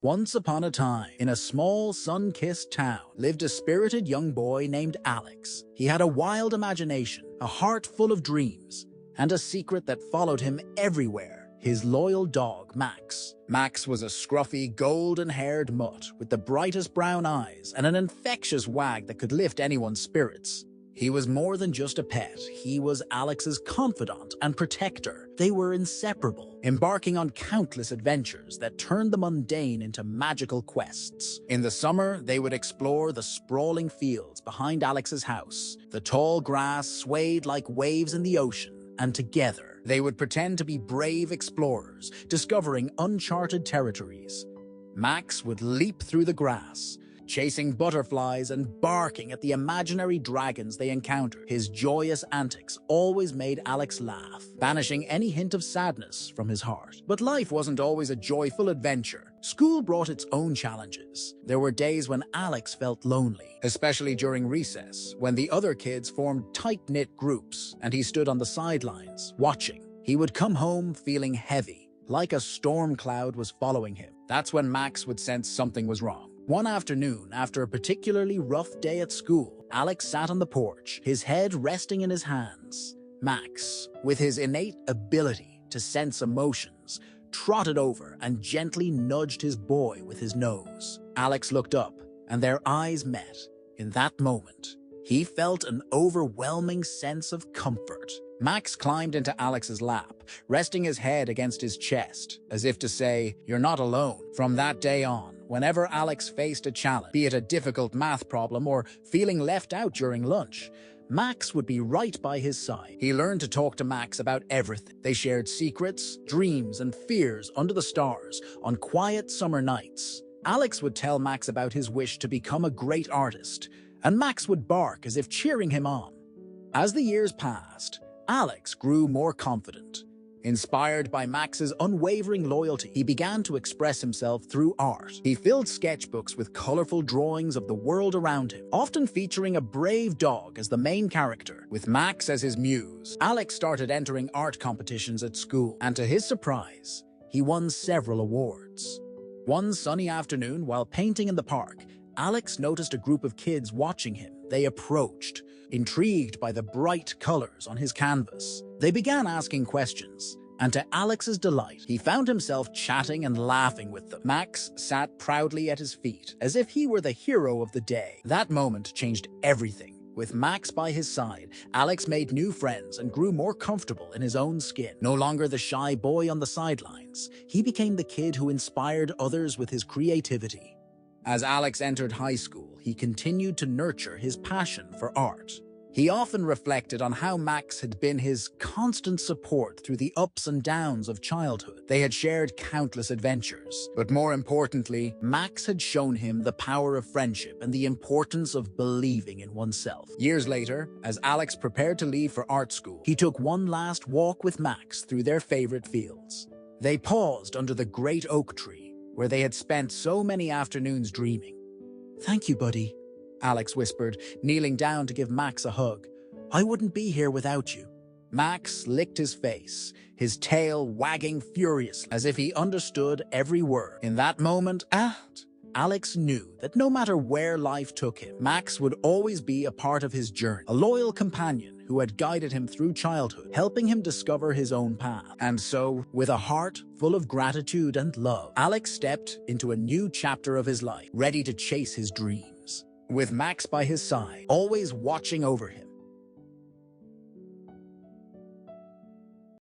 Once upon a time, in a small, sun-kissed town, lived a spirited young boy named Alex. He had a wild imagination, a heart full of dreams, and a secret that followed him everywhere: his loyal dog, Max. Max was a scruffy, golden-haired mutt with the brightest brown eyes and an infectious wag that could lift anyone's spirits. He was more than just a pet. He was Alex's confidant and protector. They were inseparable, embarking on countless adventures that turned the mundane into magical quests. In the summer, they would explore the sprawling fields behind Alex's house. The tall grass swayed like waves in the ocean, and together, they would pretend to be brave explorers, discovering uncharted territories. Max would leap through the grass, chasing butterflies and barking at the imaginary dragons they encountered. His joyous antics always made Alex laugh, banishing any hint of sadness from his heart. But life wasn't always a joyful adventure. School brought its own challenges. There were days when Alex felt lonely, especially during recess, when the other kids formed tight-knit groups and he stood on the sidelines, watching. He would come home feeling heavy, like a storm cloud was following him. That's when Max would sense something was wrong. One afternoon, after a particularly rough day at school, Alex sat on the porch, his head resting in his hands. Max, with his innate ability to sense emotions, trotted over and gently nudged his boy with his nose. Alex looked up, and their eyes met. In that moment, he felt an overwhelming sense of comfort. Max climbed into Alex's lap, resting his head against his chest, as if to say, "You're not alone." From that day on, whenever Alex faced a challenge, be it a difficult math problem or feeling left out during lunch, Max would be right by his side. He learned to talk to Max about everything. They shared secrets, dreams, and fears under the stars on quiet summer nights. Alex would tell Max about his wish to become a great artist, and Max would bark as if cheering him on. As the years passed, Alex grew more confident. Inspired by Max's unwavering loyalty, he began to express himself through art. He filled sketchbooks with colorful drawings of the world around him, often featuring a brave dog as the main character. With Max as his muse, Alex started entering art competitions at school, and to his surprise, he won several awards. One sunny afternoon, while painting in the park, Alex noticed a group of kids watching him. They approached, intrigued by the bright colors on his canvas. They began asking questions, and to Alex's delight, he found himself chatting and laughing with them. Max sat proudly at his feet, as if he were the hero of the day. That moment changed everything. With Max by his side, Alex made new friends and grew more comfortable in his own skin. No longer the shy boy on the sidelines, he became the kid who inspired others with his creativity. As Alex entered high school, he continued to nurture his passion for art. He often reflected on how Max had been his constant support through the ups and downs of childhood. They had shared countless adventures, but more importantly, Max had shown him the power of friendship and the importance of believing in oneself. Years later, as Alex prepared to leave for art school, he took one last walk with Max through their favorite fields. They paused under the great oak tree, where they had spent so many afternoons dreaming. "Thank you, buddy," Alex whispered, kneeling down to give Max a hug. "I wouldn't be here without you." Max licked his face, his tail wagging furiously, as if he understood every word. In that moment, Alex knew that no matter where life took him, Max would always be a part of his journey, a loyal companion who had guided him through childhood, helping him discover his own path. And so, with a heart full of gratitude and love, Alex stepped into a new chapter of his life, ready to chase his dreams. With Max by his side, always watching over him,